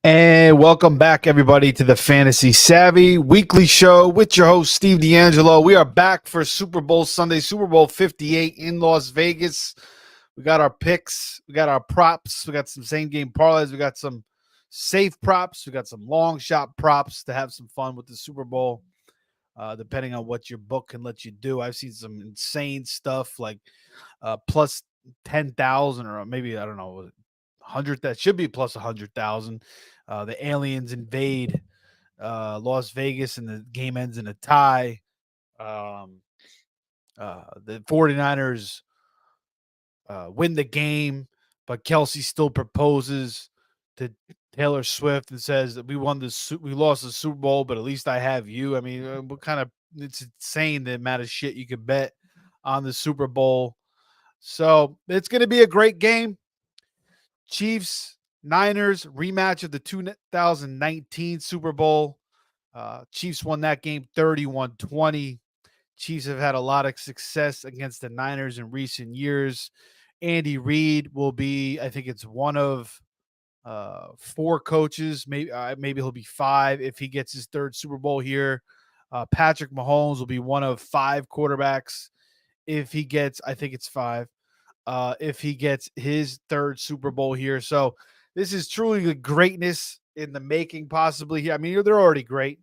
And welcome back, everybody, to the Fantasy Savvy weekly show with your host, Steve D'Angelo. We are back for Super Bowl Sunday, Super Bowl 58 in Las Vegas. We got our picks, we got our props, we got some same game parlays, we got some safe props, we got some long shot props to have some fun with the Super Bowl, depending on what your book can let you do. I've seen some insane stuff like plus 10,000 or maybe, I don't know, 100. That should be plus 100,000. The aliens invade Las Vegas and the game ends in a tie. The 49ers win the game, but Kelsey still proposes to Taylor Swift and says that we lost the Super Bowl, but at least I have you. I mean, what kind of, it's insane the amount of shit you could bet on the Super Bowl. So it's going to be a great game. Chiefs, Niners rematch of the 2019 Super Bowl. Chiefs won that game 31-20. Chiefs have had a lot of success against the Niners in recent years. Andy Reid will be, I think it's one of four coaches. Maybe he'll be five if he gets his third Super Bowl here. Patrick Mahomes will be one of five quarterbacks if he gets, I think it's five, if he gets his third Super Bowl here. So this is truly the greatness in the making, possibly here. I mean, they're already great.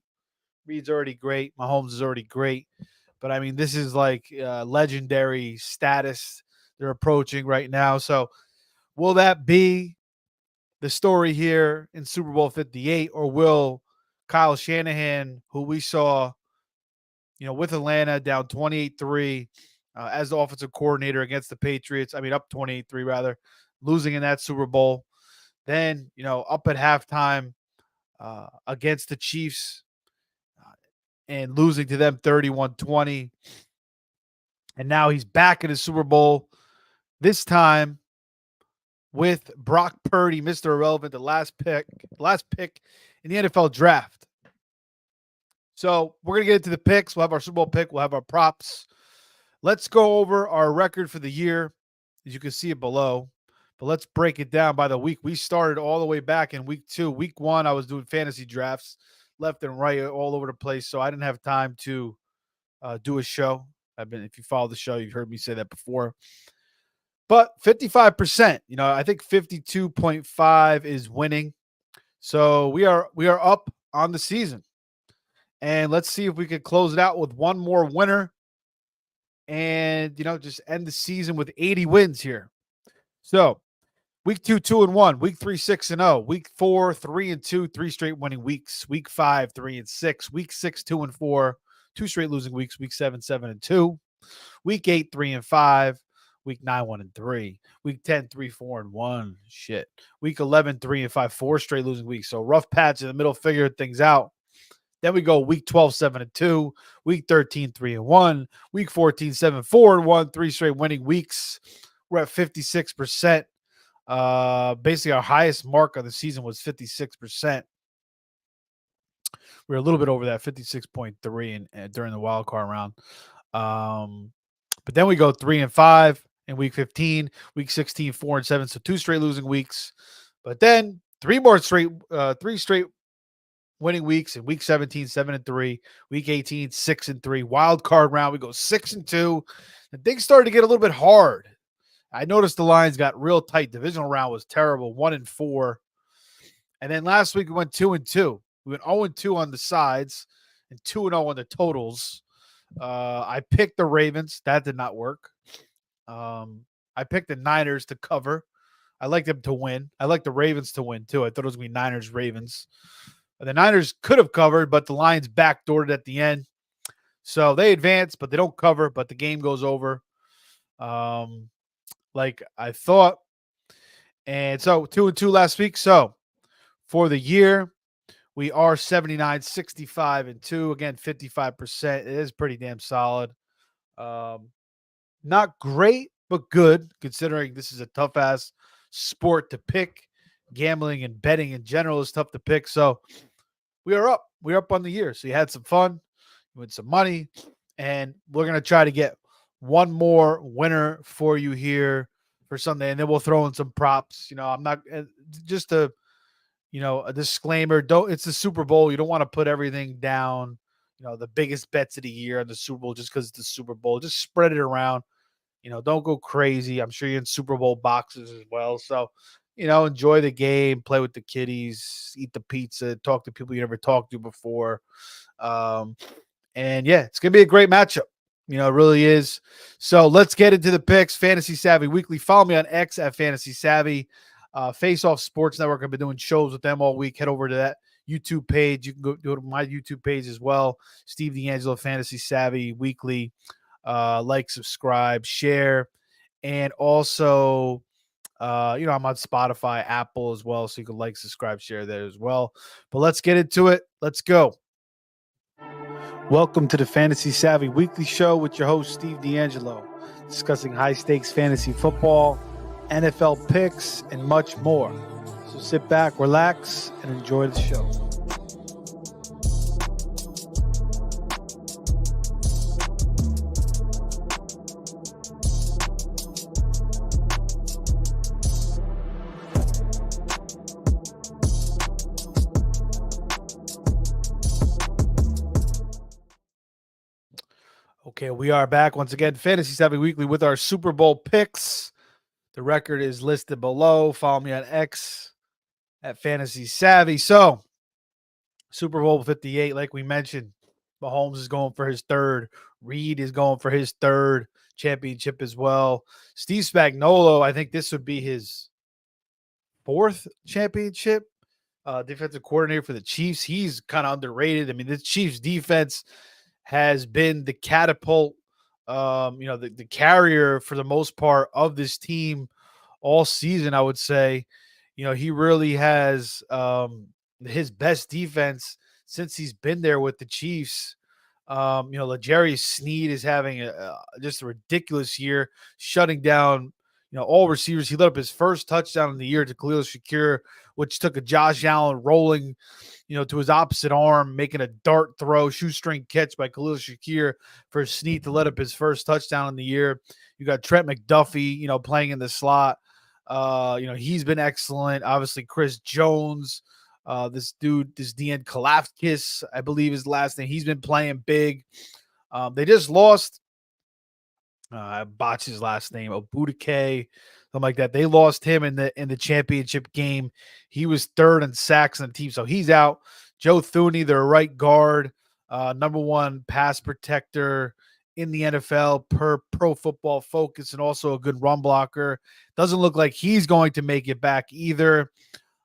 Reed's already great. Mahomes is already great. But I mean, this is like legendary status they're approaching right now. So will that be the story here in Super Bowl 58, or will Kyle Shanahan, who we saw, with Atlanta down 28-3 as the offensive coordinator against the Patriots, up 28-3 rather, losing in that Super Bowl, then, up at halftime against the Chiefs and losing to them 31-20. And now he's back in the Super Bowl, this time with Brock Purdy, Mr. Irrelevant, the last pick in the NFL draft. So we're going to get into the picks. We'll have our Super Bowl pick. We'll have our props. Let's go over our record for the year. As you can see it below. But let's break it down by the week. We started all the way back in week 2. Week 1, I was doing fantasy drafts left and right all over the place. So I didn't have time to do a show. If you follow the show, you've heard me say that before. But 55%, I think 52.5 is winning. So we are up on the season. And let's see if we can close it out with one more winner and, just end the season with 80 wins here. So week 2, 2-1. Week 3, 6-0. Week 4, 3-2, 3 straight winning weeks. Week 5, 3-6. Week 6, 2-4, 2 straight losing weeks. Week 7, 7-2. Week 8, 3-5. Week 9, 1-3. Week 10, 3, 4-1. Shit. Week 11, 3-5, 4 straight losing weeks. So rough patch in the middle, figured things out. Then we go week 12, 7-2. Week 13, 3-1. Week 14, 7, 4-1. 3 straight winning weeks. We're at 56%. Basically, our highest mark of the season was 56%. We were a little bit over that, 56.3 during the wild card round. But then we go 3-5 in week 15, week 16, 4-7. So 2 straight losing weeks. But then 3 straight winning weeks in week 17, 7-3, week 18, 6-3. Wild card round, we go 6-2. And things started to get a little bit hard. I noticed the lines got real tight. Divisional round was terrible, 1-4. And then last week we went 2-2. We went 0-2 on the sides and 2-0 on the totals. I picked the Ravens. That did not work. I picked the Niners to cover. I like them to win. I like the Ravens to win, too. I thought it was going to be Niners-Ravens. The Niners could have covered, but the Lions backdoored at the end. So they advance, but they don't cover, but the game goes over like I thought. And so 2-2 last week. So for the year, we are 79, 65-2. Again, 55%. It is pretty damn solid. Not great, but good, considering this is a tough-ass sport to pick. Gambling and betting in general is tough to pick. So we are up. We're up on the year. So you had some fun. You win some money. And we're going to try to get one more winner for you here for Sunday. And then we'll throw in some props. I'm not just to A disclaimer, don't it's the Super Bowl. You don't want to put everything down, the biggest bets of the year on the Super Bowl just because it's the Super Bowl. Just spread it around. Don't go crazy. I'm sure you're in Super Bowl boxes as well. So, enjoy the game, play with the kiddies, eat the pizza, talk to people you never talked to before. Um, and yeah, it's gonna be a great matchup. It really is. So let's get into the picks. Fantasy Savvy Weekly. Follow me on X at Fantasy Savvy. Face Off Sports Network. I've been doing shows with them all week. Head over to that YouTube page. You can go to my YouTube page as well. Steve D'Angelo, Fantasy Savvy Weekly. Like, subscribe, share, and also, I'm on Spotify, Apple as well, so you can like, subscribe, share there as well. But let's get into it. Let's go. Welcome to the Fantasy Savvy Weekly Show with your host, Steve D'Angelo, discussing high-stakes fantasy football, NFL picks, and much more. So sit back, relax, and enjoy the show. Okay, we are back once again, Fantasy Savvy Weekly with our Super Bowl picks. The record is listed below. Follow me on X at Fantasy Savvy. So, Super Bowl 58, like we mentioned, Mahomes is going for his third. Reed is going for his third championship as well. Steve Spagnuolo, I think this would be his fourth championship. Defensive coordinator for the Chiefs. He's kind of underrated. I mean, the Chiefs defense has been the catapult, the carrier for the most part of this team all season, I would say. He really has his best defense since he's been there with the Chiefs. L'Jarius Sneed is having just a ridiculous year, shutting down, all receivers. He let up his first touchdown in the year to Khalil Shakir, which took a Josh Allen rolling, to his opposite arm, making a dart throw, shoestring catch by Khalil Shakir for Sneed to let up his first touchdown in the year. You got Trent McDuffie, playing in the slot. He's been excellent. Obviously, Chris Jones, this Dean Kalafkis, I believe his last name. He's been playing big. They just lost. I botched his last name, Obudike, something like that. They lost him in the championship game. He was third in sacks on the team, so he's out. Joe Thuney, their right guard, number one pass protector in the NFL per Pro Football Focus, and also a good run blocker. Doesn't look like he's going to make it back either.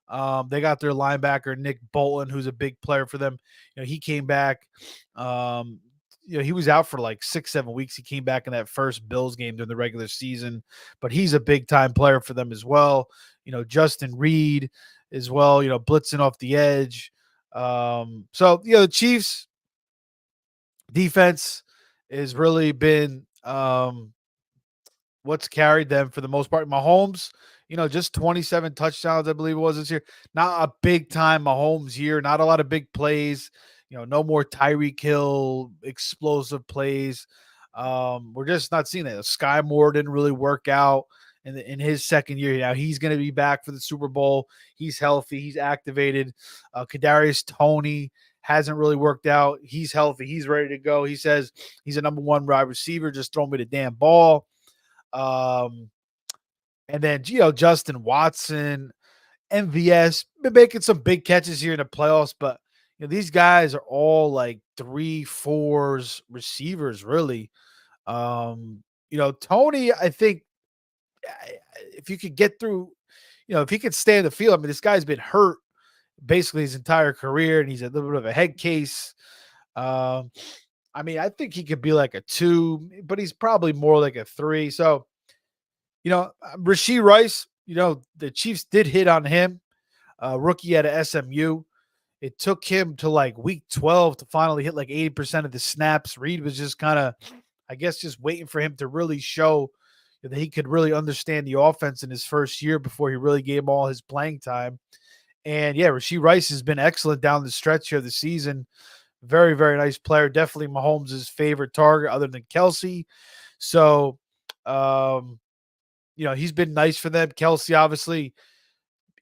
They got their linebacker, Nick Bolton, who's a big player for them. He came back. He was out for like 6-7 weeks. He came back in that first Bills game during the regular season, but he's a big time player for them as well. Justin Reed as well, blitzing off the edge. The Chiefs defense has really been what's carried them for the most part. Mahomes, just 27 touchdowns, I believe it was this year. Not a big time Mahomes year, not a lot of big plays. No more Tyreek Hill explosive plays. We're just not seeing that. Sky Moore didn't really work out in his second year. Now he's going to be back for the Super Bowl. He's healthy. He's activated. Kadarius Toney hasn't really worked out. He's healthy. He's ready to go. He says he's a number one wide receiver. Just throw me the damn ball. And then, Justin Watson, MVS, been making some big catches here in the playoffs, but these guys are all like 3-4s receivers, really. Tony, I think if you could get through, if he could stay in the field, I mean, this guy's been hurt basically his entire career, and he's a little bit of a head case. I think he could be like a 2, but he's probably more like a 3. So, Rashee Rice, the Chiefs did hit on him, rookie out of SMU. It took him to like week 12 to finally hit like 80% of the snaps. Reed was just kind of, I guess, just waiting for him to really show that he could really understand the offense in his first year before he really gave him all his playing time. And yeah, Rashee Rice has been excellent down the stretch here of the season. Very, very nice player. Definitely Mahomes' favorite target other than Kelsey. So, he's been nice for them. Kelsey, obviously,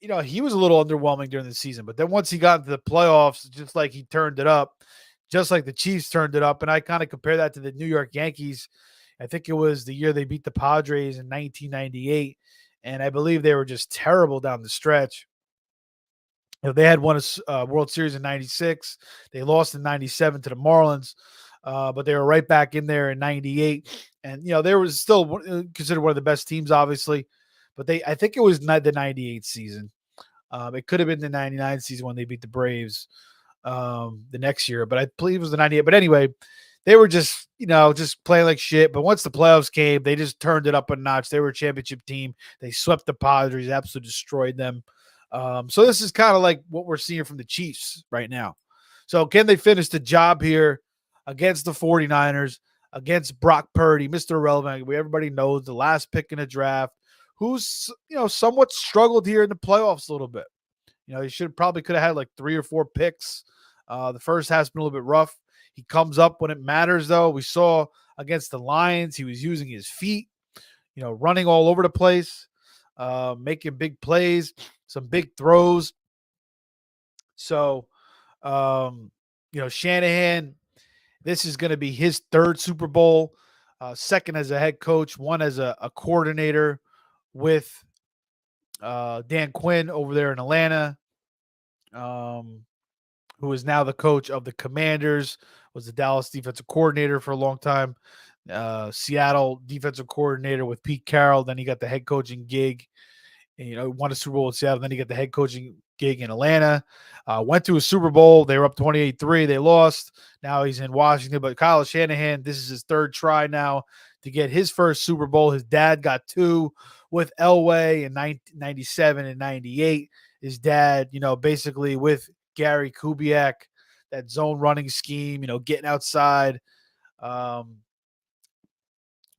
he was a little underwhelming during the season, but then once he got into the playoffs, just like he turned it up, just like the Chiefs turned it up. And I kind of compare that to the New York Yankees. I think it was the year they beat the Padres in 1998. And I believe they were just terrible down the stretch. They had won a World Series in 96. They lost in 97 to the Marlins, but they were right back in there in 98. And, they were still considered one of the best teams, obviously. But I think it was the 98 season. It could have been the 99 season when they beat the Braves the next year, but I believe it was the 98. But anyway, they were just playing like shit. But once the playoffs came, they just turned it up a notch. They were a championship team. They swept the Padres, absolutely destroyed them. So this is kind of like what we're seeing from the Chiefs right now. So can they finish the job here against the 49ers, against Brock Purdy, Mr. Irrelevant? Everybody knows the last pick in the draft, who's, somewhat struggled here in the playoffs a little bit. He could have had like 3 or 4 picks. The first half's been a little bit rough. He comes up when it matters, though. We saw against the Lions, he was using his feet, running all over the place, making big plays, some big throws. So, Shanahan, this is going to be his 3rd Super Bowl, 2nd as a head coach, 1 as a coordinator with Dan Quinn over there in Atlanta, who is now the coach of the Commanders, was the Dallas defensive coordinator for a long time, Seattle defensive coordinator with Pete Carroll. Then he got the head coaching gig, and, won a Super Bowl in Seattle. Then he got the head coaching gig in Atlanta, went to a Super Bowl. They were up 28-3. They lost. Now he's in Washington. But Kyle Shanahan, this is his 3rd try now to get his first Super Bowl. His dad got 2 with Elway in 97 and 98. His dad, basically with Gary Kubiak, that zone running scheme, getting outside,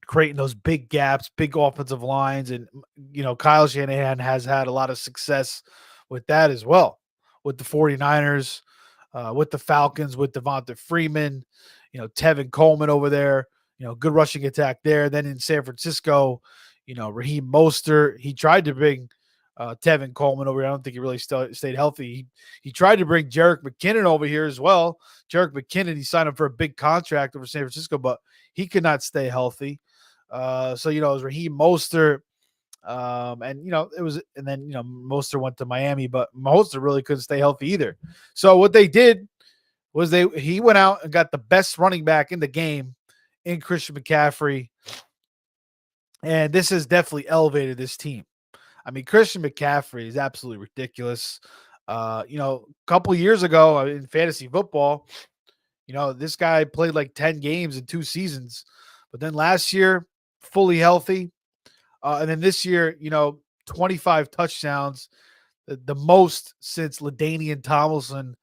creating those big gaps, big offensive lines. And, Kyle Shanahan has had a lot of success with that as well, with the 49ers, with the Falcons, with Devonta Freeman, Tevin Coleman over there, good rushing attack there. Then in San Francisco, Raheem Mostert, he tried to bring Tevin Coleman over here. I don't think he really stayed healthy. He tried to bring Jerick McKinnon over here as well. Jerick McKinnon, he signed up for a big contract over San Francisco, but he could not stay healthy. So, it was Raheem Mostert. And then Mostert went to Miami, but Mostert really couldn't stay healthy either. So what they did was he went out and got the best running back in the game in Christian McCaffrey. And this has definitely elevated this team. I mean, Christian McCaffrey is absolutely ridiculous. A couple years ago in fantasy football, this guy played like 10 games in 2 seasons. But then last year, fully healthy. And then this year, 25 touchdowns, the most since LaDainian Tomlinson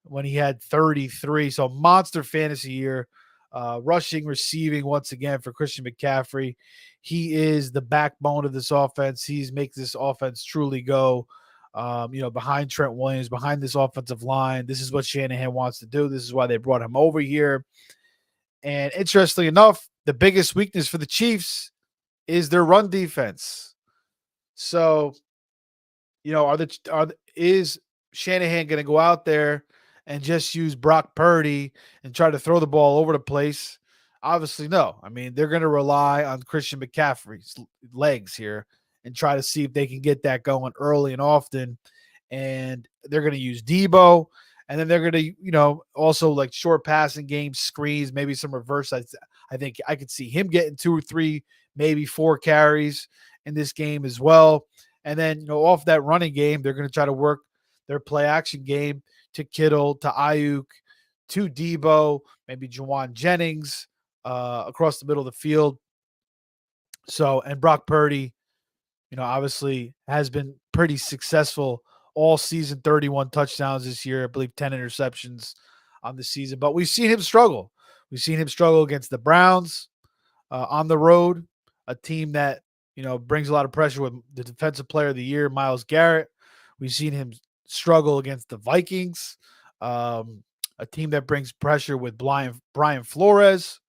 when he had 33. So monster fantasy year, rushing, receiving once again for Christian McCaffrey. He is the backbone of this offense. He's makes this offense truly go. Behind Trent Williams, behind this offensive line. This is what Shanahan wants to do. This is why they brought him over here. And interestingly enough, the biggest weakness for the Chiefs is their run defense. So, is Shanahan going to go out there and just use Brock Purdy and try to throw the ball over the place? Obviously, no. I mean, they're going to rely on Christian McCaffrey's legs here and try to see if they can get that going early and often. And they're going to use Debo. And then they're going to, also like short passing games, screens, maybe some reverse. I think I could see him getting 2 or 3, maybe 4 carries in this game as well. And then, off that running game, they're going to try to work their play action game to Kittle, to Ayuk, to Debo, maybe Juwan Jennings across the middle of the field. So, and Brock Purdy, obviously has been pretty successful all season, 31 touchdowns this year, I believe 10 interceptions on the season. But we've seen him struggle. We've seen him struggle against the Browns on the road, a team that, brings a lot of pressure with the defensive player of the year, Myles Garrett. We've seen him struggle against the Vikings, a team that brings pressure with Brian Flores.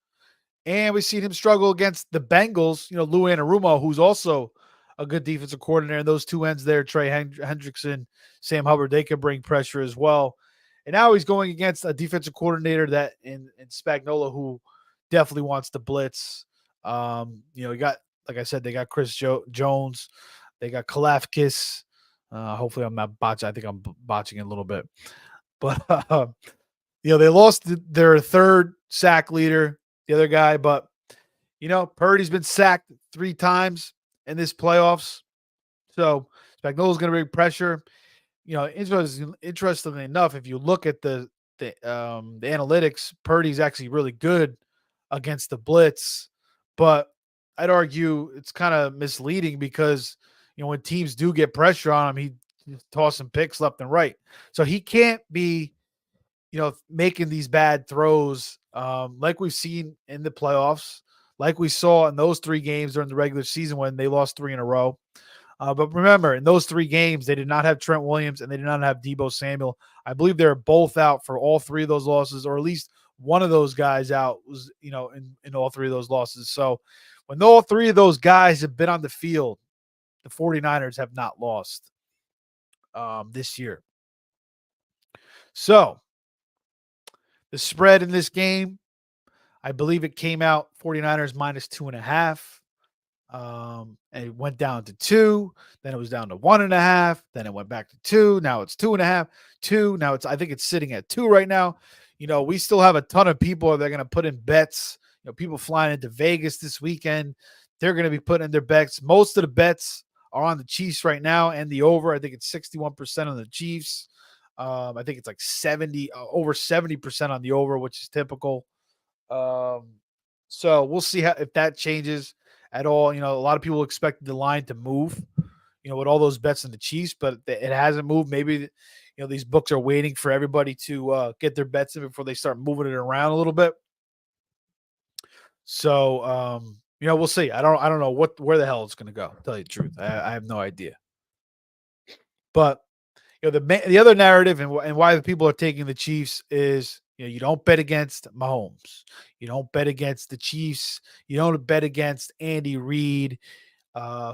And we've seen him struggle against the Bengals, Lou Anarumo, who's also a good defensive coordinator. And those two ends there, Trey Hendrickson, Sam Hubbard, they can bring pressure as well. And now he's going against a defensive coordinator that in Spagnuolo, who definitely wants to blitz. You got, like I said, they got Chris Jones, they got Kalafkis. Hopefully, I'm not botching. I think I'm botching it a little bit, but they lost their third sack leader, the other guy, but Purdy's been sacked 3 times in this playoffs. So Spagnuolo's going to bring pressure. Interestingly enough, if you look at the analytics, Purdy's actually really good against the blitz, but I'd argue it's kind of misleading because when teams do get pressure on him, he's tossing picks left and right. So he can't be making these bad throws like we've seen in the playoffs, like we saw in those 3 games during the regular season when they lost 3 in a row. But remember, in those 3 games, they did not have Trent Williams and they did not have Deebo Samuel. I believe they're both out for all 3 of those losses, or at least one of those guys out was, in all 3 of those losses. So when all 3 of those guys have been on the field, the 49ers have not lost this year. So the spread in this game, I believe it came out 49ers minus 2.5. And it went down to 2. Then it was down to 1.5. Then it went back to 2. Now it's 2.5. 2. Now I think it's sitting at 2 right now. We still have a ton of people that are going to put in bets. People flying into Vegas this weekend, they're going to be putting in their bets. Most of the bets are on the Chiefs right now and the over. I think it's 61% on the Chiefs. I think it's like over 70% on the over, which is typical. So we'll see if that changes at all. A lot of people expected the line to move, with all those bets in the Chiefs, but it hasn't moved. Maybe, these books are waiting for everybody to get their bets in before they start moving it around a little bit. So, we'll see. I don't know where the hell it's going to go. To tell you the truth, I have no idea. But the other narrative and why the people are taking the Chiefs is you don't bet against Mahomes, you don't bet against the Chiefs, you don't bet against Andy Reid,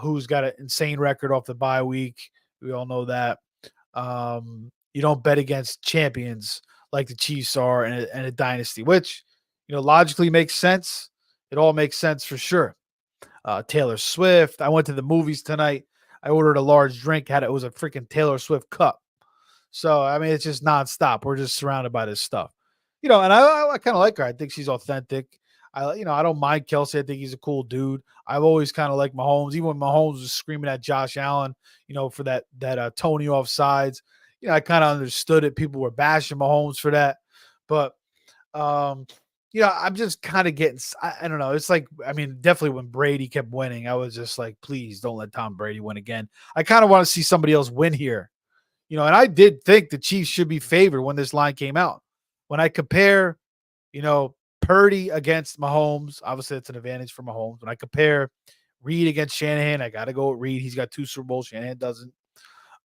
who's got an insane record off the bye week. We all know that. You don't bet against champions like the Chiefs are in a dynasty, which logically makes sense. It all makes sense for sure. Taylor Swift. I went to the movies tonight. I ordered a large drink. It was a freaking Taylor Swift cup. So I mean, it's just nonstop. We're just surrounded by this stuff, and I kind of like her. I think she's authentic. I don't mind Kelsey. I think he's a cool dude. I've always kind of liked Mahomes, even when Mahomes was screaming at Josh Allen, for that Tony offsides. I kind of understood it. People were bashing Mahomes for that, but I'm just kind of getting. I don't know. It's like, I mean, definitely when Brady kept winning, I was just like, please don't let Tom Brady win again. I kind of want to see somebody else win here. And I did think the Chiefs should be favored when this line came out. When I compare, Purdy against Mahomes, obviously it's an advantage for Mahomes. When I compare Reid against Shanahan, I got to go with Reid. He's got 2 Super Bowls. Shanahan doesn't.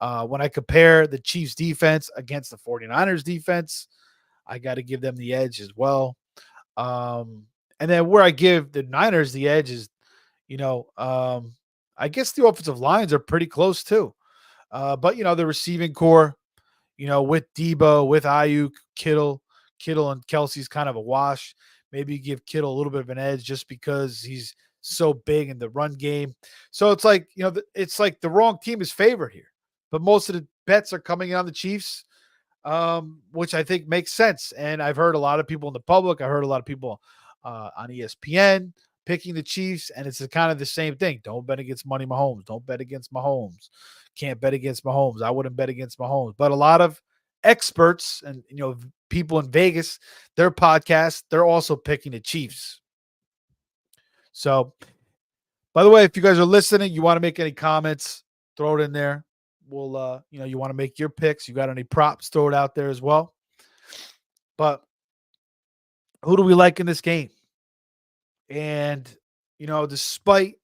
When I compare the Chiefs defense against the 49ers defense, I got to give them the edge as well. And then where I give the Niners the edge is, I guess the offensive lines are pretty close too. But the receiving core, with Debo, with Ayuk, Kittle and Kelsey's kind of a wash. Maybe give Kittle a little bit of an edge just because he's so big in the run game. So it's like, it's like the wrong team is favored here, but most of the bets are coming in on the Chiefs, which I think makes sense. And I've heard a lot of people in the public. I heard a lot of people on ESPN picking the Chiefs, and it's kind of the same thing. Don't bet against Money Mahomes. Don't bet against Mahomes. Can't bet against Mahomes. I wouldn't bet against Mahomes. But a lot of experts and people in Vegas, their podcast, they're also picking the Chiefs. So, by the way, if you guys are listening, you want to make any comments, throw it in there. We'll you want to make your picks. You got any props, throw it out there as well. But who do we like in this game? And despite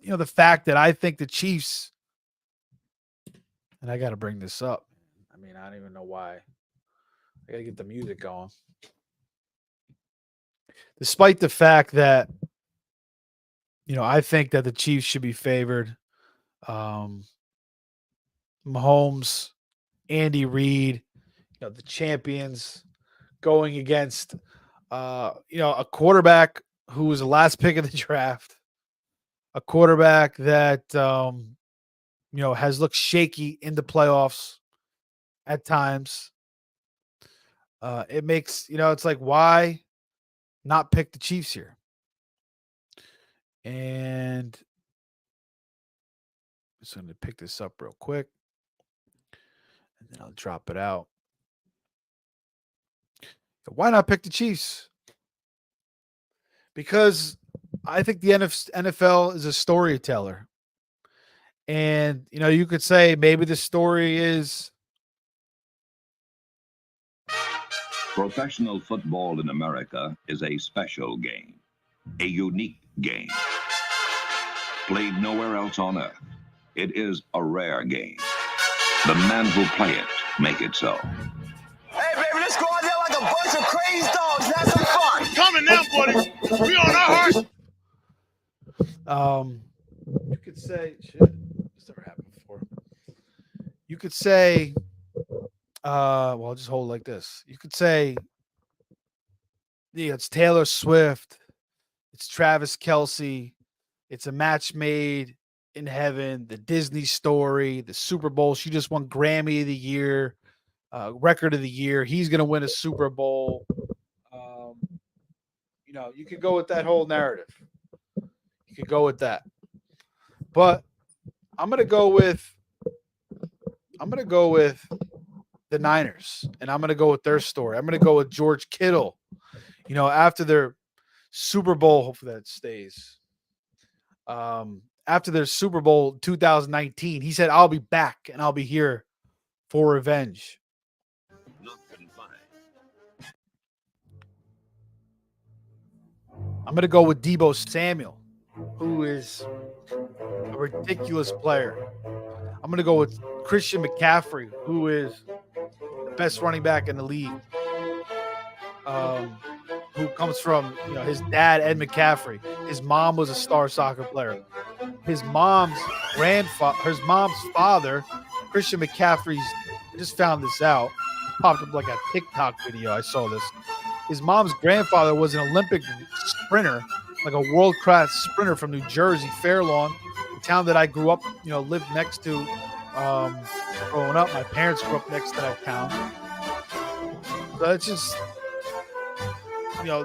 the fact that I think the Chiefs, and I got to bring this up. I mean, I don't even know why. I got to get the music going. Despite the fact that I think that the Chiefs should be favored, Um, Mahomes, Andy Reid, the champions going against a quarterback who was the last pick of the draft, a quarterback that has looked shaky in the playoffs at times. It makes it's like, why not pick the Chiefs here? And I'm just going to pick this up real quick, and then I'll drop it out. Why not pick the Chiefs? Because I think the NFL is a storyteller. And, you could say maybe the story is professional football in America is a special game, a unique game, played nowhere else on earth. It is a rare game. The men who play it make it so. Hey, baby, let's go out there like a bunch of crazy dogs. Have some fun. Coming now, buddy. We on our horse. You could say, shit, this never happened before. You could say, well, I'll just hold it like this. You could say, it's Taylor Swift, it's Travis Kelce, it's a match made in heaven, the Disney story, the Super Bowl. She just won Grammy of the Year, Record of the Year. He's going to win a Super Bowl. You could go with that whole narrative. You could go with that. But I'm going to go with the Niners, and I'm going to go with their story. I'm going to go with George Kittle. After their Super Bowl, hopefully that stays. After their Super Bowl 2019, he said, "I'll be back and I'll be here for revenge." I'm going to go with Deebo Samuel, who is a ridiculous player. I'm going to go with Christian McCaffrey, who is the best running back in the league, who comes from his dad, Ed McCaffrey. His mom was a star soccer player. His mom's father, Christian McCaffrey's, I just found this out, popped up like a TikTok video. I saw this. His mom's grandfather was an Olympic sprinter, like a world-class sprinter from New Jersey, Fairlawn, the town that I grew up, lived next to growing up. My parents grew up next to that town. So it's just,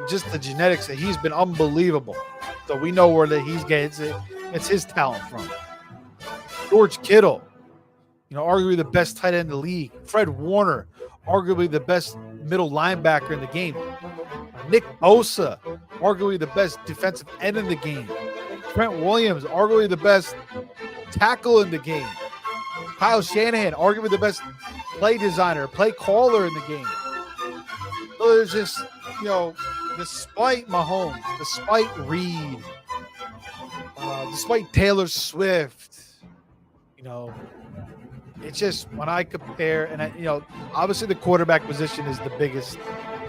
just the genetics that he's been unbelievable. So we know where that he's getting it. It's his talent from. George Kittle, arguably the best tight end in the league. Fred Warner, arguably the best middle linebacker in the game. Nick Bosa, arguably the best defensive end in the game. Trent Williams, arguably the best tackle in the game. Kyle Shanahan, arguably the best play designer, play caller in the game. So there's just, despite Mahomes, despite Reed, despite Taylor Swift, it's just when I compare, and obviously the quarterback position is the biggest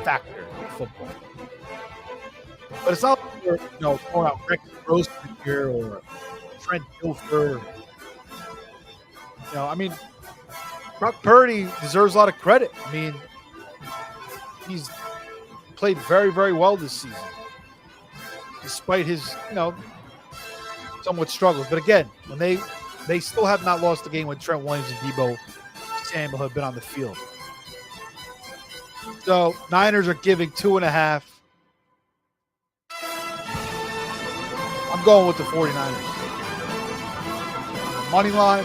factor in football. But it's not like we're, throwing out Rex Grossman here or Trent Dilfer. Brock Purdy deserves a lot of credit. He's played very, very well this season, despite his, somewhat struggles. But again, when they still have not lost the game when Trent Williams and Deebo Samuel have been on the field. So Niners are giving 2.5. I'm going with the 49ers. Money line,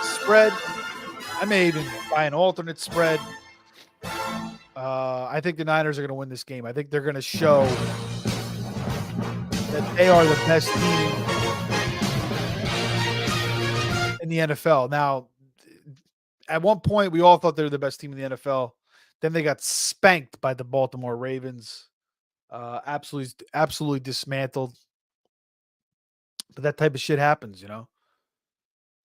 spread. I may even buy an alternate spread. I think the Niners are going to win this game. I think they're going to show that they are the best team in the NFL. Now, at one point, we all thought they were the best team in the NFL. Then they got spanked by the Baltimore Ravens. Absolutely dismantled. But that type of shit happens,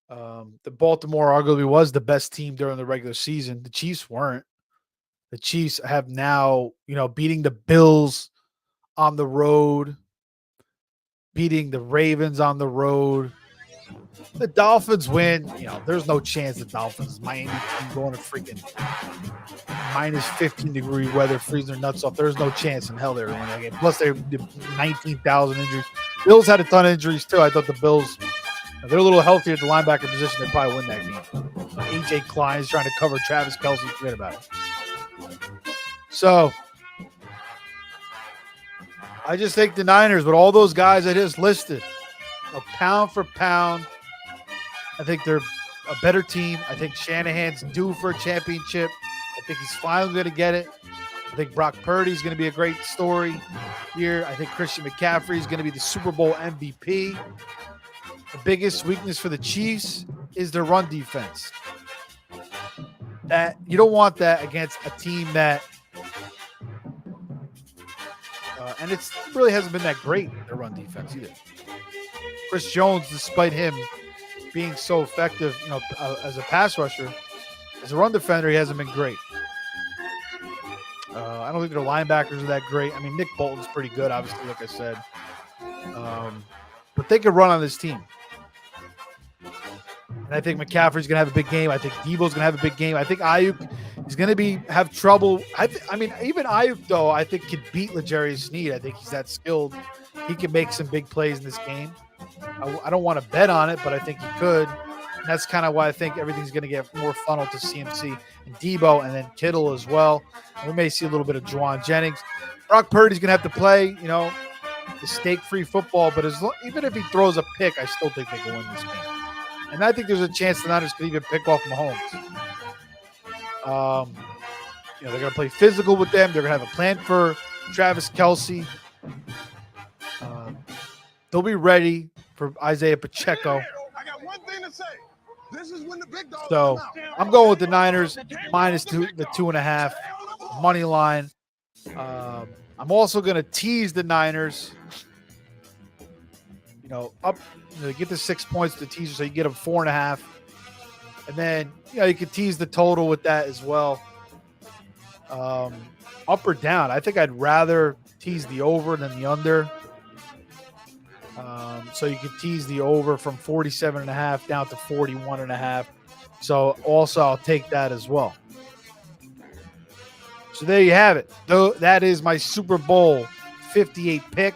The Baltimore arguably was the best team during the regular season. The Chiefs weren't. The Chiefs have now, beating the Bills on the road, beating the Ravens on the road, The Dolphins win. There's no chance the Dolphins, Miami team, going to freaking minus 15-degree weather, freezing their nuts off. There's no chance in hell they're winning that game. Plus, they're 19,000 injuries. Bills had a ton of injuries, too. I thought the Bills, they're a little healthier at the linebacker position. They probably win that game. A.J. Klein is trying to cover Travis Kelce. Forget about it. So, I just think the Niners, with all those guys I just listed, pound for pound, I think they're a better team. I think Shanahan's due for a championship. I think he's finally going to get it. I think Brock Purdy is going to be a great story here. I think Christian McCaffrey is going to be the Super Bowl MVP. The biggest weakness for the Chiefs is their run defense. That you don't want that against a team that, and it really hasn't been that great, their run defense either. Chris Jones, despite him being so effective, as a pass rusher, as a run defender, he hasn't been great. I don't think their linebackers are that great. I mean, Nick Bolton's pretty good, obviously, like I said. But they could run on this team. And I think McCaffrey's going to have a big game. I think Debo's going to have a big game. I think Ayuk is going to have trouble. I mean, even Ayuk, though, I think could beat L'Jarius Sneed. I think he's that skilled. He can make some big plays in this game. I don't want to bet on it, but I think he could. And that's kind of why I think everything's going to get more funneled to CMC and Debo, and then Kittle as well. And we may see a little bit of Juwan Jennings. Brock Purdy's going to have to play, the mistake-free football. But even if he throws a pick, I still think they can win this game. And I think there's a chance the Niners could even pick off Mahomes. They're going to play physical with them. They're going to have a plan for Travis Kelce. They'll be ready for Isaiah Pacheco. I got one thing to say. This is when the big dogs So I'm going with the Niners minus the 2.5 money line. I'm also going to tease the Niners. Up, get the 6 points to teaser, so you get them 4.5, and then you can tease the total with that as well. Up or down, I think I'd rather tease the over than the under. So you could tease the over from 47.5 down to 41.5. So also I'll take that as well. So there you have it. That is my Super Bowl 58 pick.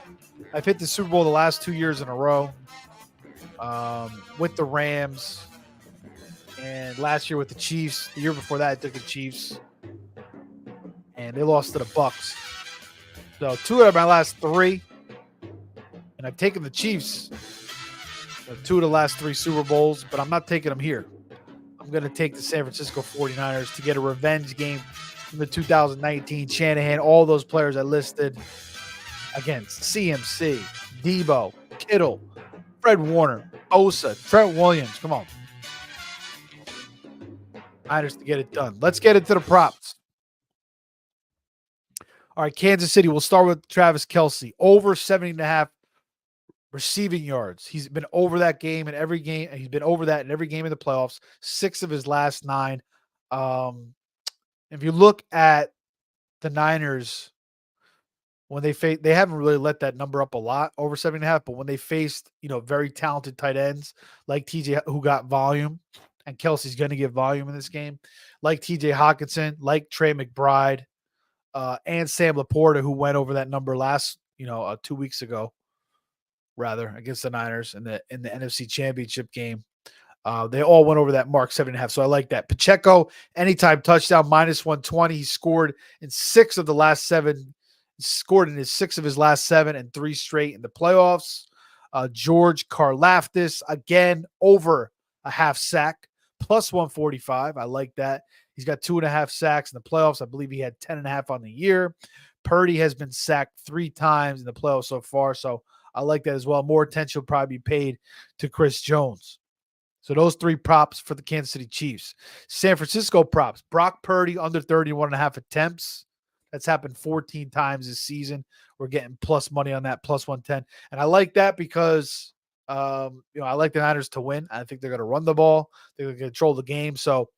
I've hit the Super Bowl the last 2 years in a row, with the Rams, and last year with the Chiefs. The year before that, I took the Chiefs, and they lost to the Bucks. So 2 out of my last 3, and I've taken the Chiefs 2 of the last 3 Super Bowls, but I'm not taking them here. I'm going to take the San Francisco 49ers to get a revenge game from the 2019 Shanahan. All those players I listed against CMC, Debo, Kittle, Fred Warner, Osa, Trent Williams. Come on. Niners to get it done. Let's get into the props. All right, Kansas City. We'll start with Travis Kelce. Over 70.5 receiving yards. He's been over that game in every game. He's been over that in every game in the playoffs. 6 of his last 9. If you look at the Niners, when they haven't really let that number up a lot, over 7.5, but when they faced, very talented tight ends like TJ, who got volume, and Kelsey's going to get volume in this game, like TJ Hawkinson, like Trey McBride, and Sam Laporta, who went over that number 2 weeks ago, rather, against the Niners in the NFC Championship game. They all went over that mark, 7.5. So I like that. Pacheco, anytime touchdown, minus 120. He scored in 6 of the last 7. Scored in his 6 of his last 7 and 3 straight in the playoffs. George Karlaftis, again, over a half sack, plus 145. I like that. He's got 2.5 sacks in the playoffs. I believe he had 10.5 on the year. Purdy has been sacked 3 times in the playoffs so far, so I like that as well. More attention will probably be paid to Chris Jones. So those 3 props for the Kansas City Chiefs. San Francisco props. Brock Purdy under 31.5 attempts. That's happened 14 times this season. We're getting plus money on that, plus 110. And I like that because, I like the Niners to win. I think they're going to run the ball. They're going to control the game. So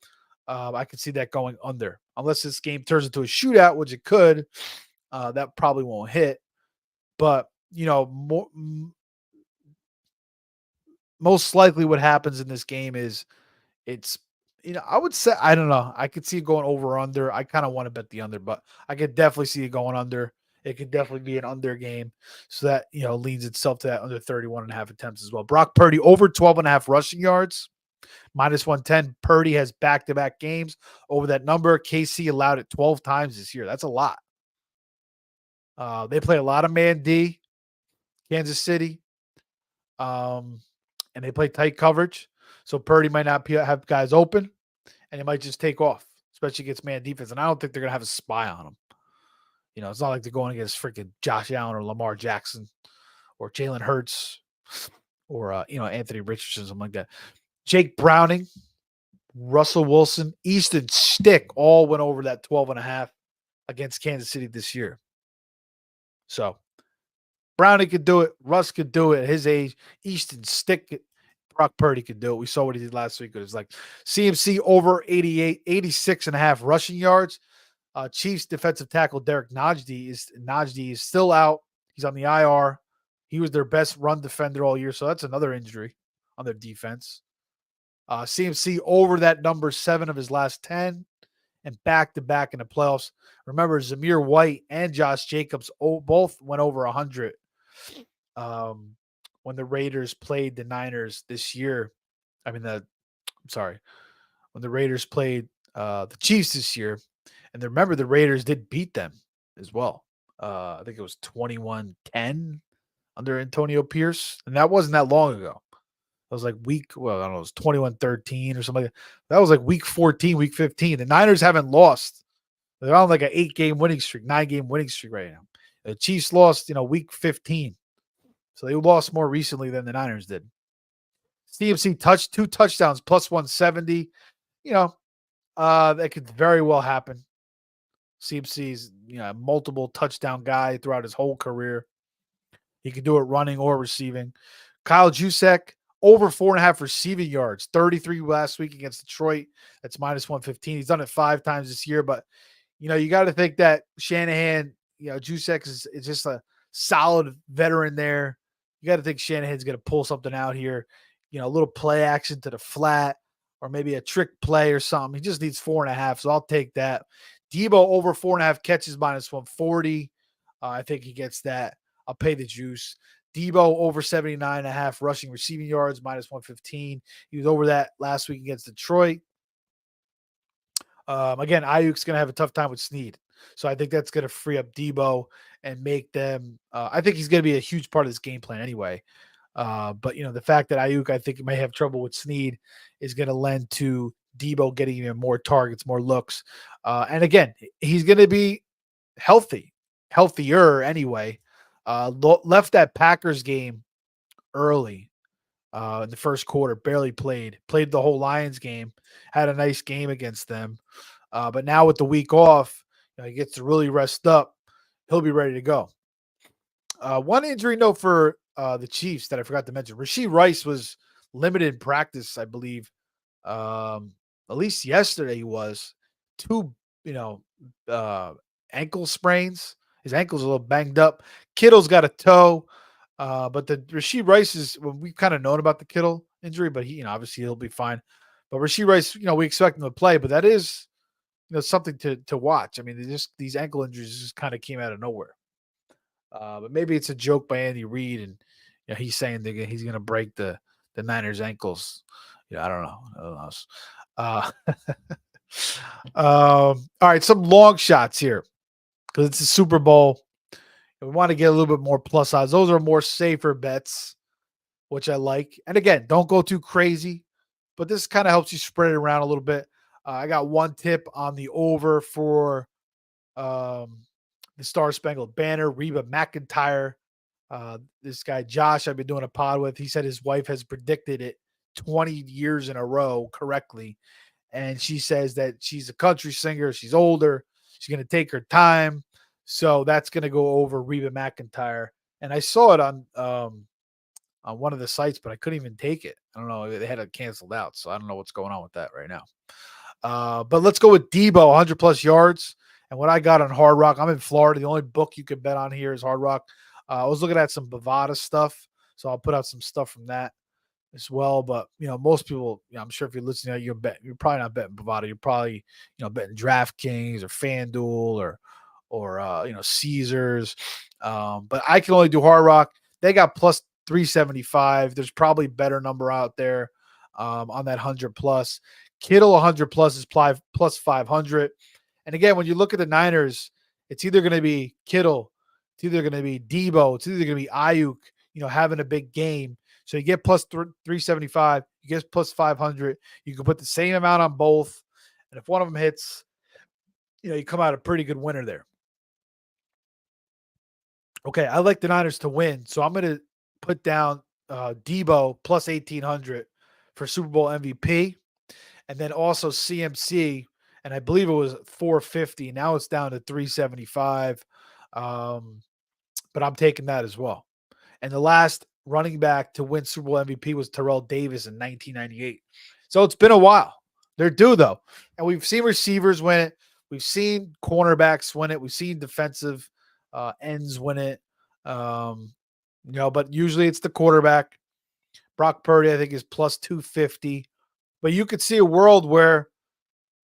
I can see that going under. Unless this game turns into a shootout, which it could, that probably won't hit. But, most likely what happens in this game is it's, I would say, I don't know. I could see it going over or under. I kind of want to bet the under, but I could definitely see it going under. It could definitely be an under game. So that, leans itself to that under 31.5 attempts as well. Brock Purdy over 12.5 rushing yards, -110. Purdy has back-to-back games over that number. KC allowed it 12 times this year. That's a lot. They play a lot of man D, Kansas City, and they play tight coverage. So Purdy might not have guys open, and he might just take off, especially against man defense. And I don't think they're going to have a spy on him. It's not like they're going against freaking Josh Allen or Lamar Jackson or Jalen Hurts or, Anthony Richardson, something like that. Jake Browning, Russell Wilson, Easton Stick all went over that 12.5 against Kansas City this year. So Browning could do it. Russ could do it at his age. Easton Stick, Brock Purdy could do it. We saw what he did last week. It was like CMC over 86.5 rushing yards. Chiefs defensive tackle Derek Najee is still out. He's on the IR. He was their best run defender all year, so that's another injury on their defense. CMC over that number 7 of his last 10 and back-to-back in the playoffs. Remember, Zamir White and Josh Jacobs both went over 100 when the Raiders played the Niners this year. When the Raiders played the Chiefs this year. And remember, the Raiders did beat them as well. I think it was 21-10 under Antonio Pierce. And that wasn't that long ago. It was like I don't know, it was 21-13 or something like that. That was like week 14, week 15. The Niners haven't lost. They're on like an 8-game winning streak, 9-game winning streak right now. The Chiefs lost, week 15. So they lost more recently than the Niners did. CMC 2 touchdowns, plus 170. That could very well happen. CMC's, a multiple touchdown guy throughout his whole career. He can do it running or receiving. Kyle Juszczyk, over 4.5 receiving yards, 33 last week against Detroit. That's -115. He's done it 5 times this year, but you got to think that Shanahan, Juszczyk is just a solid veteran there. You got to think Shanahan's going to pull something out here, a little play action to the flat or maybe a trick play or something. He just needs 4.5, so I'll take that. Debo over 4.5 catches, -140. I think he gets that. I'll pay the juice. Debo over 79.5 rushing receiving yards, -115. He was over that last week against Detroit. Again, Ayuk's going to have a tough time with Snead. So I think that's going to free up Debo and make them I think he's going to be a huge part of this game plan anyway. But, the fact that Ayuk, I think, may have trouble with Snead is going to lend to Debo getting even more targets, more looks. And again, he's going to be healthier anyway. Left that Packers game early in the first quarter, barely played the whole Lions game, had a nice game against them. But now with the week off, he gets to really rest up. He'll be ready to go. One injury note for the Chiefs that I forgot to mention. Rashee Rice was limited in practice, I believe. At least yesterday he was. 2, ankle sprains. His ankle's a little banged up. Kittle's got a toe. But the Rashee Rice is, we've kind of known about the Kittle injury, but he, obviously he'll be fine. But Rashee Rice, we expect him to play, but that is, something to watch. I mean, these ankle injuries just kind of came out of nowhere. But maybe it's a joke by Andy Reid, and he's saying that he's going to break the Niners' ankles. I don't know. All right, some long shots here because it's a Super Bowl. We want to get a little bit more plus odds. Those are more safer bets, which I like. And again, don't go too crazy, but this kind of helps you spread it around a little bit. I got one tip on the over for the Star Spangled Banner, Reba McEntire. This guy, Josh, I've been doing a pod with. He said his wife has predicted it 20 years in a row correctly. And she says that she's a country singer. She's older. She's going to take her time. So that's going to go over Reba McEntire. And I saw it on one of the sites, but I couldn't even take it. I don't know. They had it canceled out. So I don't know what's going on with that right now. But let's go with Debo, 100 plus yards. And what I got on Hard Rock, I'm in Florida. The only book you can bet on here is Hard Rock. I was looking at some Bovada stuff. So I'll put out some stuff from that. as well. But most people, I'm sure if you're listening, you're probably not betting Bovada. You're probably betting DraftKings or FanDuel or Caesars. But I can only do Hard Rock. They got plus 375. There's probably better number out there on that 100 plus. Kittle 100 plus is plus 500. And again, when you look at the Niners, it's either going to be Kittle, it's either going to be Debo, it's either going to be Ayuk, having a big game. So you get plus 375, you get plus 500. You can put the same amount on both. And if one of them hits, you come out a pretty good winner there. Okay, I like the Niners to win. So I'm going to put down Debo plus 1,800 for Super Bowl MVP. And then also CMC, and I believe it was 450. Now it's down to 375. But I'm taking that as well. And the last running back to win Super Bowl MVP was Terrell Davis in 1998. So it's been a while. They're due, though. And we've seen receivers win it. We've seen cornerbacks win it. We've seen defensive ends win it. But usually it's the quarterback. Brock Purdy, I think, is plus 250. But you could see a world where,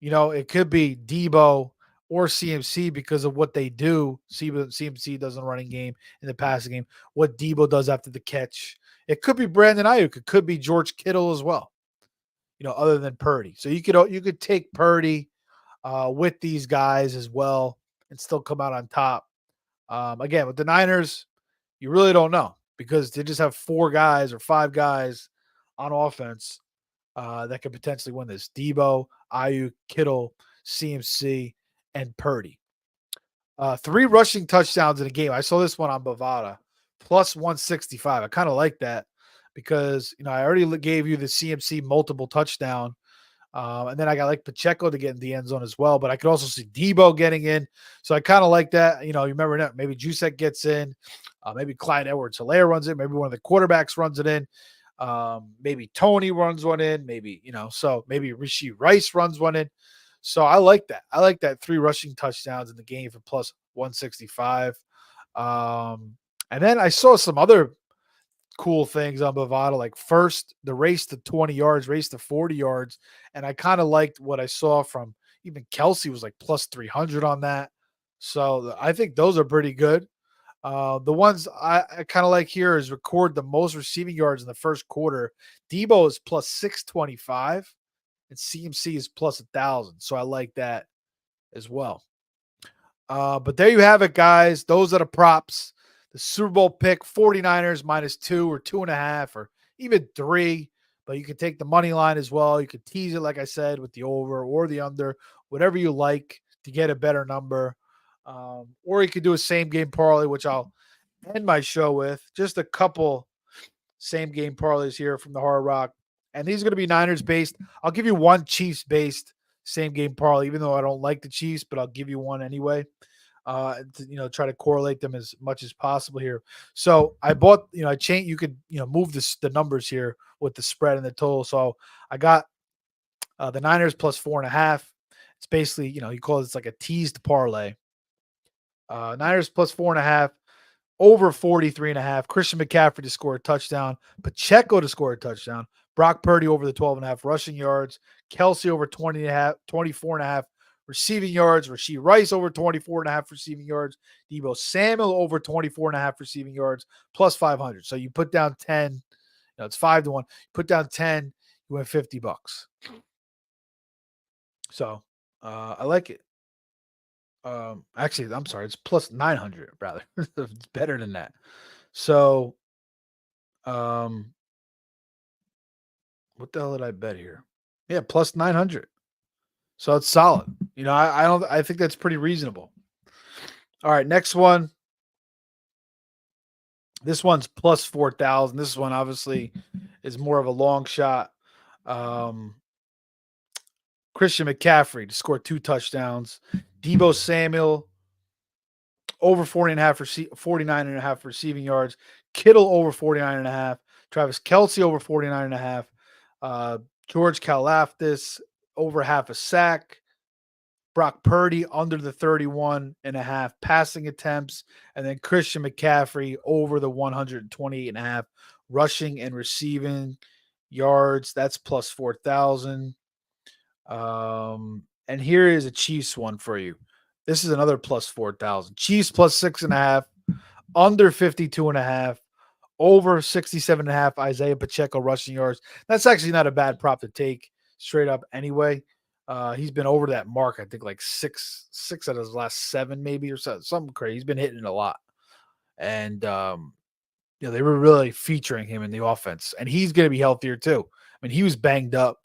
it could be Debo or CMC because of what they do. CMC does in the running game, in the passing game, what Debo does after the catch. It could be Brandon Ayuk. It could be George Kittle as well, other than Purdy. So you could take Purdy with these guys as well and still come out on top. Again, with the Niners, you really don't know because they just have 4 guys or 5 guys on offense that could potentially win this. Debo, Ayuk, Kittle, CMC, and Purdy. 3 rushing touchdowns in a game. I saw this one on Bovada, plus 165. I kind of like that because, I already gave you the CMC multiple touchdown. And then I got like Pacheco to get in the end zone as well. But I could also see Debo getting in. So I kind of like that. You remember that maybe Jusek gets in. Maybe Clyde Edwards-Helaire runs it. Maybe one of the quarterbacks runs it in. Maybe Tony runs one in. Maybe, so maybe Rashee Rice runs one in. So I like that. I like that 3 rushing touchdowns in the game for plus 165. And then I saw some other cool things on Bovada, like first the race to 20 yards, race to 40 yards. And I kind of liked what I saw from even Kelsey was like plus 300 on that. So I think those are pretty good. The ones I kind of like here is record the most receiving yards in the first quarter. Debo is plus 625 and CMC is plus 1,000. So I like that as well. But there you have it, guys. Those are the props. The Super Bowl pick, 49ers -2 or 2.5 or even 3. But you can take the money line as well. You could tease it, like I said, with the over or the under, whatever you like to get a better number. Or you could do a same game parlay, which I'll end my show with. Just a couple same game parlays here from the Hard Rock. And these are going to be Niners based. I'll give you one Chiefs based same game parlay, even though I don't like the Chiefs, but I'll give you one anyway. To, try to correlate them as much as possible here. So I bought, I changed, you could, move the numbers here with the spread and the total. So I got the Niners plus 4.5. It's basically, you call it like a teased parlay. Niners plus 4.5, over 43.5. Christian McCaffrey to score a touchdown. Pacheco to score a touchdown. Brock Purdy over the 12.5 rushing yards. Kelsey over 24.5 receiving yards. Rashee Rice over 24.5 receiving yards. Debo Samuel over 24.5 receiving yards, plus 500. So you put down 10. It's 5-1. You put down 10, you win $50. So I like it. Actually, I'm sorry, it's plus 900 rather. It's better than that. So what the hell did I bet here? Yeah, plus 900. So it's solid. I think that's pretty reasonable. All right, next one. This one's plus 4,000. This one obviously is more of a long shot. Christian McCaffrey to score 2 touchdowns. Debo Samuel over 49.5 receiving yards. Kittle over 49.5. Travis Kelsey over 49.5. George Kalafdis over half a sack. Brock Purdy under the 31.5 passing attempts. And then Christian McCaffrey over the 128.5 rushing and receiving yards. That's plus 4,000. And here is a Chiefs one for you. This is another plus 4,000. Chiefs plus 6.5, under 52.5, over 67.5. Isaiah Pacheco rushing yards. That's actually not a bad prop to take straight up anyway. He's been over that mark, I think, like six out of his last 7, maybe, or something crazy. He's been hitting it a lot. And they were really featuring him in the offense. And he's going to be healthier too. I mean, he was banged up,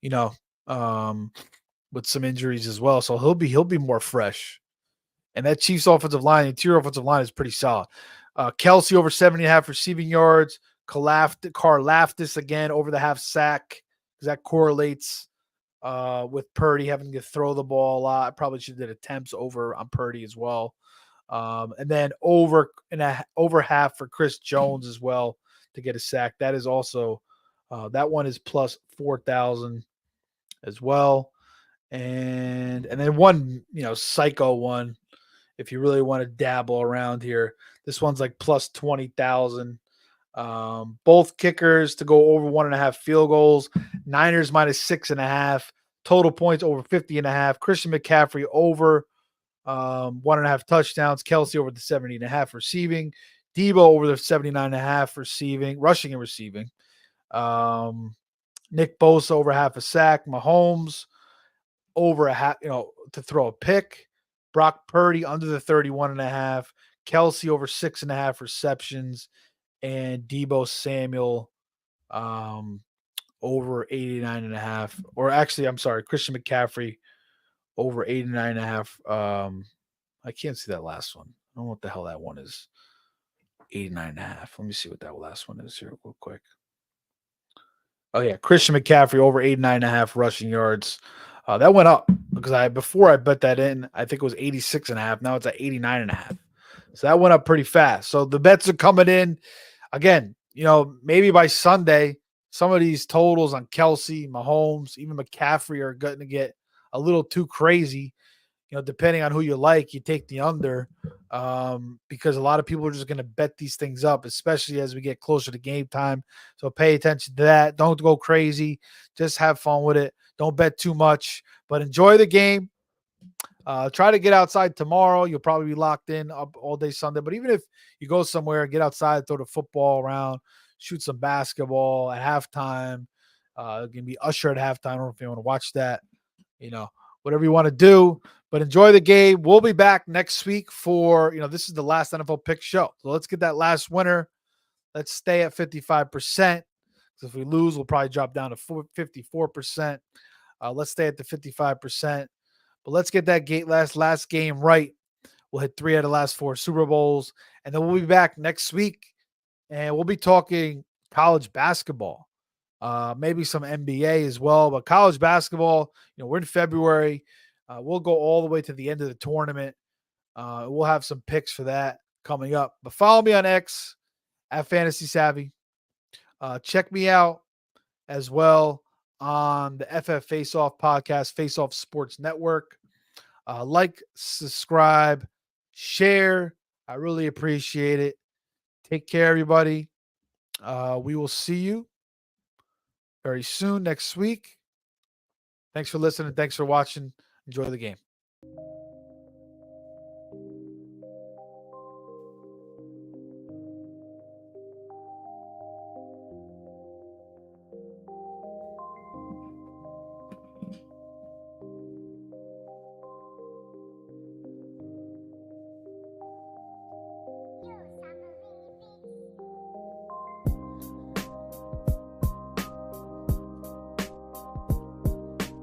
you know, with some injuries as well. So he'll be more fresh. And that Chiefs offensive line, interior offensive line is pretty solid. Kelsey over 70.5 receiving yards. Karlaftis again over the half sack, because that correlates with Purdy having to throw the ball a lot. I probably should have did attempts over on Purdy as well. And then over half for Chris Jones as well to get a sack. That is also that one is plus 4,000 as well. And then one, psycho one, if you really want to dabble around here. This one's like plus 20,000. Both kickers to go over 1.5 field goals. Niners minus 6.5. Total points over 50.5. Christian McCaffrey over 1.5 touchdowns. Kelsey over the 70.5 receiving. Debo over the 79.5 rushing and receiving. Nick Bosa over half a sack. Mahomes over a half, to throw a pick. Brock Purdy under the 31.5. Kelsey over 6.5 receptions. And Debo Samuel over 89.5. Or actually, I'm sorry, Christian McCaffrey over 89.5. I can't see that last one. I don't know what the hell that one is. 89.5. Let me see what that last one is here real quick. Oh, yeah. Christian McCaffrey over 89.5 rushing yards. That went up because before I bet that in, I think it was 86.5. Now it's at 89.5. So that went up pretty fast. So the bets are coming in. Again, maybe by Sunday, some of these totals on Kelsey, Mahomes, even McCaffrey are going to get a little too crazy. Depending on who you like, you take the under because a lot of people are just going to bet these things up, especially as we get closer to game time. So pay attention to that. Don't go crazy. Just have fun with it. Don't bet too much, but enjoy the game. Try to get outside tomorrow. You'll probably be locked in up all day Sunday. But even if you go somewhere, get outside, throw the football around, shoot some basketball at halftime. It can be Usher at halftime. I don't know if you want to watch that. Whatever you want to do. But enjoy the game. We'll be back next week for, this is the last NFL pick show. So let's get that last winner. Let's stay at 55%. Because if we lose, we'll probably drop down to 54%. Let's stay at the 55%. But let's get that last game right. We'll hit 3 out of the last 4 Super Bowls. And then we'll be back next week. And we'll be talking college basketball. Maybe some NBA as well. But college basketball, we're in February. We'll go all the way to the end of the tournament. We'll have some picks for that coming up. But follow me on X at FantasySavvy. Check me out as well on the FF Face Off podcast, Face Off Sports Network. Like, subscribe, share. I really appreciate it. Take care, everybody. We will see you very soon next week. Thanks for listening. Thanks for watching. Enjoy the game.